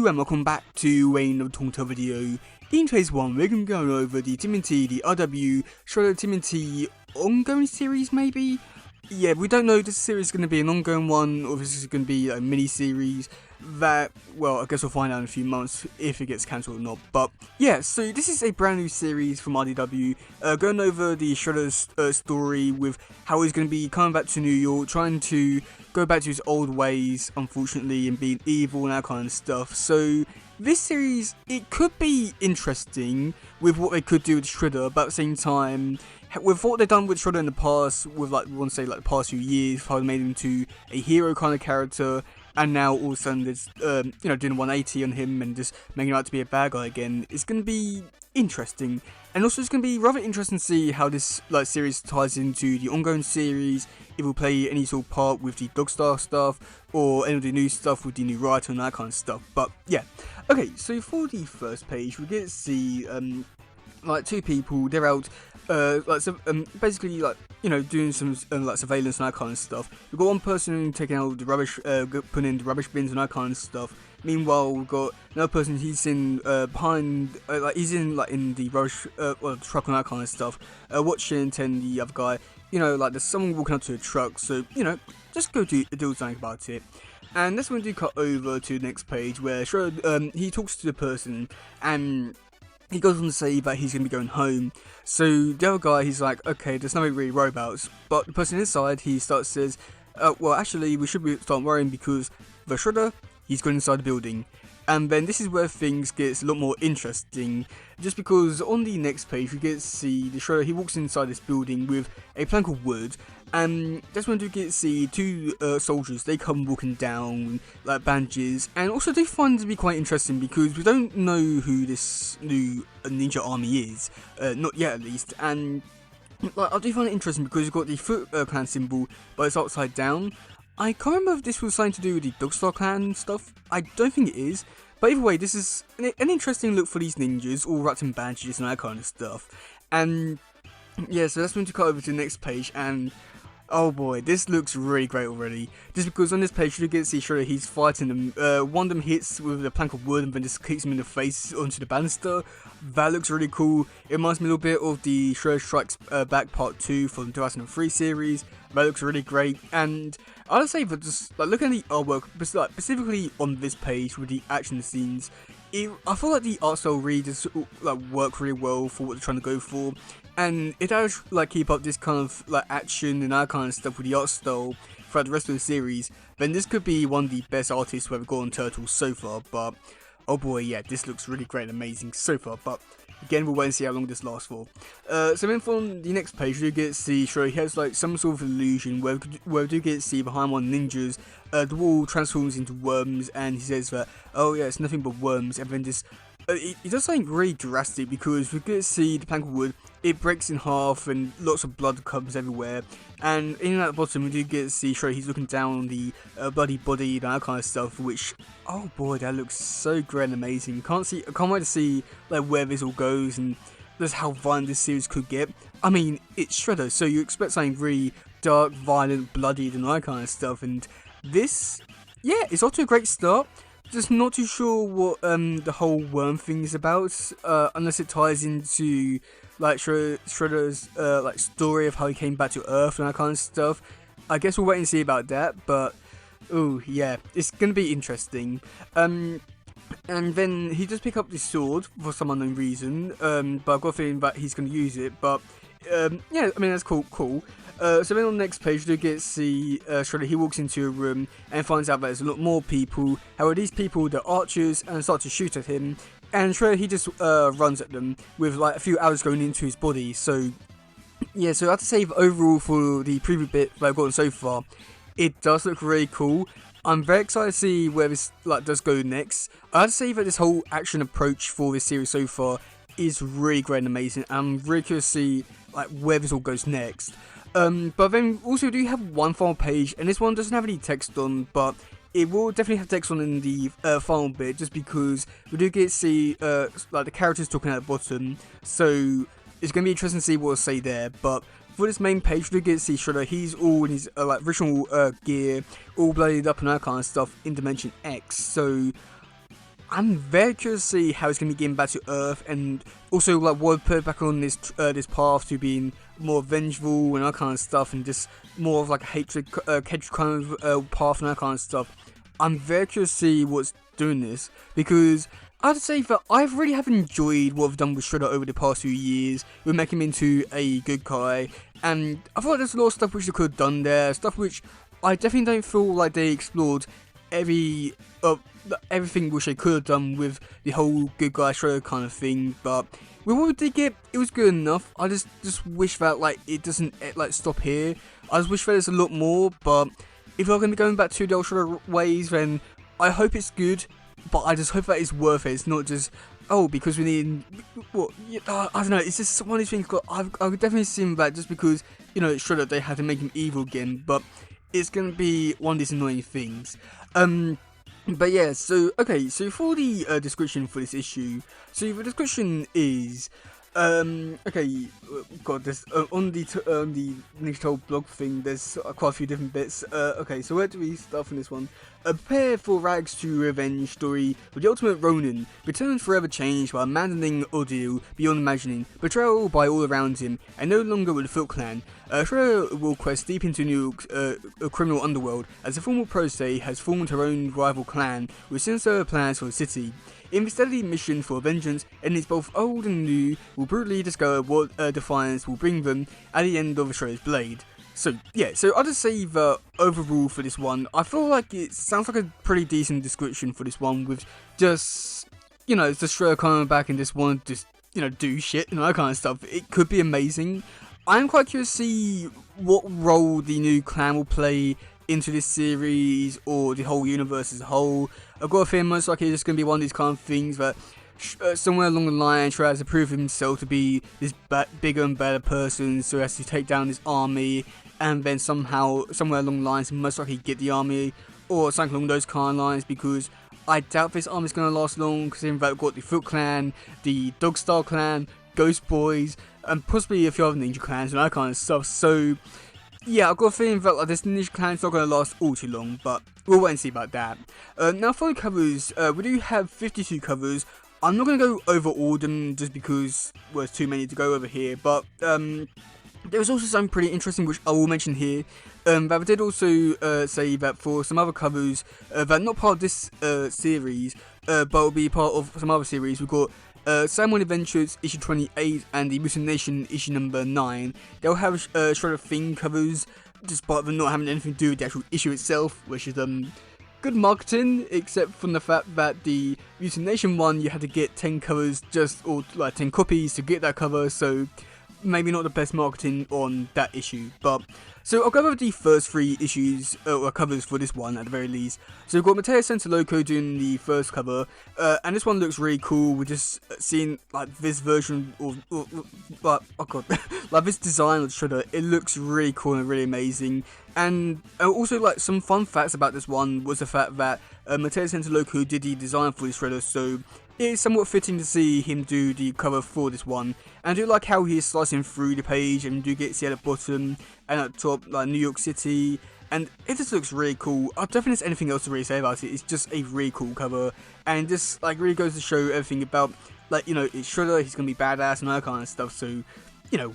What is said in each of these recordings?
Hello and welcome back to another Tonto video. In today's one, we're going to be going over the TMNT, the RW, Shredder TMNT ongoing series maybe? Yeah, we don't know if this series is going to be an ongoing one or if this is going to be a mini-series. That, well, I guess we'll find out in a few months if it gets cancelled or not. But yeah, so this is a brand new series from RDW, going over the Shredder's story with how he's going to be coming back to New York, trying to go back to his old ways, unfortunately, and being evil and that kind of stuff. So this series, it could be interesting with what they could do with Shredder, but at the same time, with what they've done with Shredder in the past, with like, we want to say like the past few years, how they made him into a hero kind of character, and now all of a sudden there's, doing 180 on him and just making him out to be a bad guy again, it's going to be interesting. And also it's going to be rather interesting to see how this series ties into the ongoing series, if we'll play any sort of part with the Dogstar stuff, or any of the new stuff with the new writer and that kind of stuff. But yeah, okay, so for the first page we get to see two people, they're out basically doing some surveillance and that kind of stuff. We've got one person taking out the rubbish, putting in the rubbish bins and that kind of stuff. Meanwhile, we've got another person, he's in behind, he's in the rubbish truck and that kind of stuff, watching the other guy. There's someone walking up to a truck, so just go do something about it. And that's when we do cut over to the next page where Shredder, he talks to the person and he goes on to say that he's going to be going home. So the other guy, he's like, okay, there's nothing really worry about. But the person inside, he says, well, actually, we should start worrying because the Shredder, he's going inside the building. And then this is where things gets a lot more interesting, just because on the next page we get to see the Shredder, he walks inside this building with a plank of wood, and that's when we get to see two soldiers, they come walking down like bandages, and also they find it to be quite interesting because we don't know who this new ninja army is, not yet at least, and I do find it interesting because we've got the Foot Clan symbol, but it's upside down. I can't remember if this was something to do with the Dogstar Clan stuff. I don't think it is. But either way, this is an interesting look for these ninjas, all wrapped in bandages and that kind of stuff. And yeah, so that's when to cut over to the next page, and oh boy, this looks really great already. Just because on this page you get to see Shredder, he's fighting them. One of them hits with a plank of wood and then just kicks him in the face onto the banister. That looks really cool. It reminds me a little bit of the Shredder Strikes Back Part 2 from the 2003 series. That looks really great, and I'd say that just looking at the artwork, specifically on this page with the action scenes, I feel like the art style really does work really well for what they're trying to go for, and it does keep up this kind of action and that kind of stuff with the art style throughout the rest of the series. Then this could be one of the best artists we've got on Turtles so far. But oh boy, yeah, this looks really great and amazing so far. But again, we'll wait and see how long this lasts for. So then from the next page, we do get to see Shredder, he has some sort of illusion where we do get to see behind one ninjas, the wall transforms into worms, and he says that, oh yeah, it's nothing but worms, and then this, he does something really drastic because we get to see the plank of wood, it breaks in half and lots of blood comes everywhere, and in at the bottom we do get to see Shredder, he's looking down on the bloody body and that kind of stuff, which, oh boy, that looks so great and amazing. I can't wait to see where this all goes and just how violent this series could get. I mean, it's Shredder, so you expect something really dark, violent, bloodied and all that kind of stuff, and this, yeah, it's off to a great start. Just not too sure what the whole worm thing is about, unless it ties into Shredder's story of how he came back to Earth and that kind of stuff. I guess we'll wait and see about that, but oh yeah, it's gonna be interesting. And then he does pick up this sword for some unknown reason, but I've got a feeling that he's gonna use it. But yeah, I mean, that's cool. So then on the next page, we do get to see Shredder, he walks into a room and finds out that there's a lot more people. However, these people, they're archers and start to shoot at him. And Shredder, he just runs at them with a few arrows going into his body. So yeah, so I have to say that overall for the preview bit that I've gotten so far, it does look really cool. I'm very excited to see where this does go next. I have to say that this whole action approach for this series so far is really great and amazing. I'm really curious to see where this all goes next. But then also we do have one final page, and this one doesn't have any text on, but it will definitely have text on in the final bit, just because we do get to see the characters talking at the bottom, so it's going to be interesting to see what we'll say there. But for this main page, we do get to see Shredder, he's all in his original gear, all bloodied up and that kind of stuff in Dimension X, so I'm very curious to see how it's going to be getting back to Earth, and also like what put back on this path to being more vengeful and that kind of stuff, and just more of like a hatred kind of path and that kind of stuff. I'm very curious to see what's doing this, because I'd say that I really have enjoyed what I've done with Shredder over the past few years. We're making him into a good guy, and I feel like there's a lot of stuff which they could have done there, stuff which I definitely don't feel like they explored everything which they could have done with the whole good guy Shredder kind of thing. But with what we did get, it was good enough. I just wish that like it doesn't like stop here. I just wish that there's a lot more. But if you're going to be going back to the old Shredder ways, then I hope it's good. But I just hope that it's worth it. It's not just because we need I don't know. It's just one of these things. I would definitely see that just because it's Shredder, they had to make him evil again. But it's going to be one of these annoying things. But yeah, so for the description for this issue, so the description is got this on the Digital blog thing. There's quite a few different bits. So where do we start from this one? Prepare for Rags to Revenge story with the ultimate Ronin returns forever changed by a maddening ordeal beyond imagining, betrayal by all around him, and no longer with the Foot Clan. Shredder will quest deep into New York's criminal underworld as a former pro se has formed her own rival clan with sinister plans for the city. In this deadly mission for vengeance, enemies both old and new will brutally discover what defiance will bring them at the end of Shredder's blade. So I'll just say that overall for this one, I feel like it sounds like a pretty decent description for this one, with just, it's the Shredder coming back and just want to just, do shit and that kind of stuff. It could be amazing. I'm quite curious to see what role the new clan will play into this series or the whole universe as a whole. I've got a feeling most likely it's just going to be one of these kind of things that somewhere along the line tries to prove himself to be this bigger and better person, so he has to take down this army, and then somehow, somewhere along the lines, most likely get the army, or something along those kind of lines, because I doubt this army's going to last long, considering that we've got the Foot Clan, the Dogstar Clan, Ghost Boys, and possibly a few other ninja clans and that kind of stuff. So yeah, I've got a feeling that this ninja clan's not going to last all too long, but we'll wait and see about that. Now for the covers, we do have 52 covers. I'm not going to go over all of them just because there's too many to go over here, but there was also something pretty interesting which I will mention here. But I did also say that for some other covers that are not part of this series, but will be part of some other series, we've got Simon Adventures issue 28 and the Mutant Nation issue number 9. They'll have Shredder theme covers, despite them not having anything to do with the actual issue itself, which is good marketing, except from the fact that the Mutant Nation one, you had to get 10 covers or 10 copies to get that cover, so maybe not the best marketing on that issue. But so I'll go over the first 3 issues or covers for this one at the very least. So we've got Matteo Santalocco doing the first cover, and this one looks really cool. We're just seeing this version of this design of Shredder. It looks really cool and really amazing. And also some fun facts about this one was the fact that Matteo Santalocco did the design for this Shredder, so it is somewhat fitting to see him do the cover for this one. And I do like how he is slicing through the page, and you do get to see at the bottom and at the top New York City, and it just looks really cool. I don't think there's anything else to really say about it. It's just a really cool cover, and just really goes to show everything about it's Shredder, he's gonna be badass and all that kind of stuff. So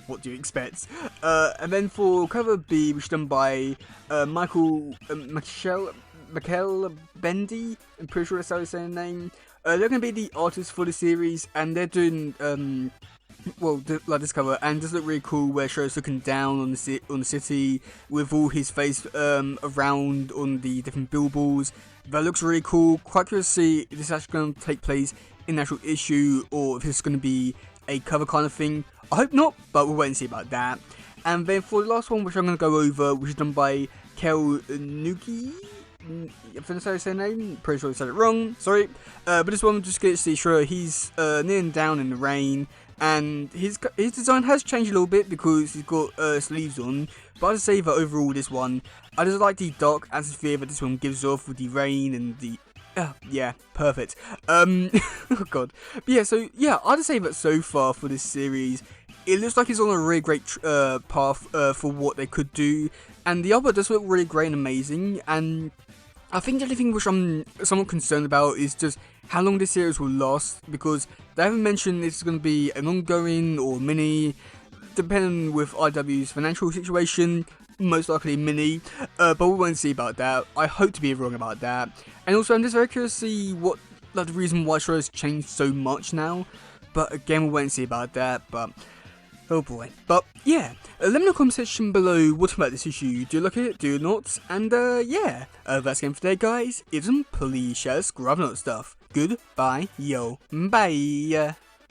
what do you expect? And then for cover B, which is done by Michael Bendy, I'm pretty sure that's how you say the name. They're going to be the artists for the series, and they're doing this cover, and does look really cool where Shredder's looking down on the city with all his face around on the different billboards. That looks really cool. Quite curious to see if this is actually going to take place in the actual issue, or if it's going to be a cover kind of thing. I hope not, but we'll wait and see about that. And then for the last one, which I'm going to go over, which is done by Kel Nuki. I'm going to say her name, pretty sure I said it wrong, sorry. But this one just gets to see Shredder, he's kneeling down in the rain, and his design has changed a little bit because he's got sleeves on. But I'd say that overall this one, I just like the dark atmosphere that this one gives off with the rain and the... yeah, perfect. Oh god. But yeah, so yeah, I'd say that so far for this series, it looks like it's on a really great path for what they could do. And the other does look really great and amazing, and I think the only thing which I'm somewhat concerned about is just how long this series will last, because they haven't mentioned it's going to be an ongoing or mini, depending with IW's financial situation, most likely mini, but we won't see about that. I hope to be wrong about that. And also, I'm just very curious to see what the reason why show has changed so much now, but again, we'll wait and see about that, but oh boy. But yeah, let me know in the comment section below what about this issue. Do you like it? Do you not? And yeah, that's the game for today, guys. It's please share, subscribe, and all that stuff. Goodbye, yo, bye.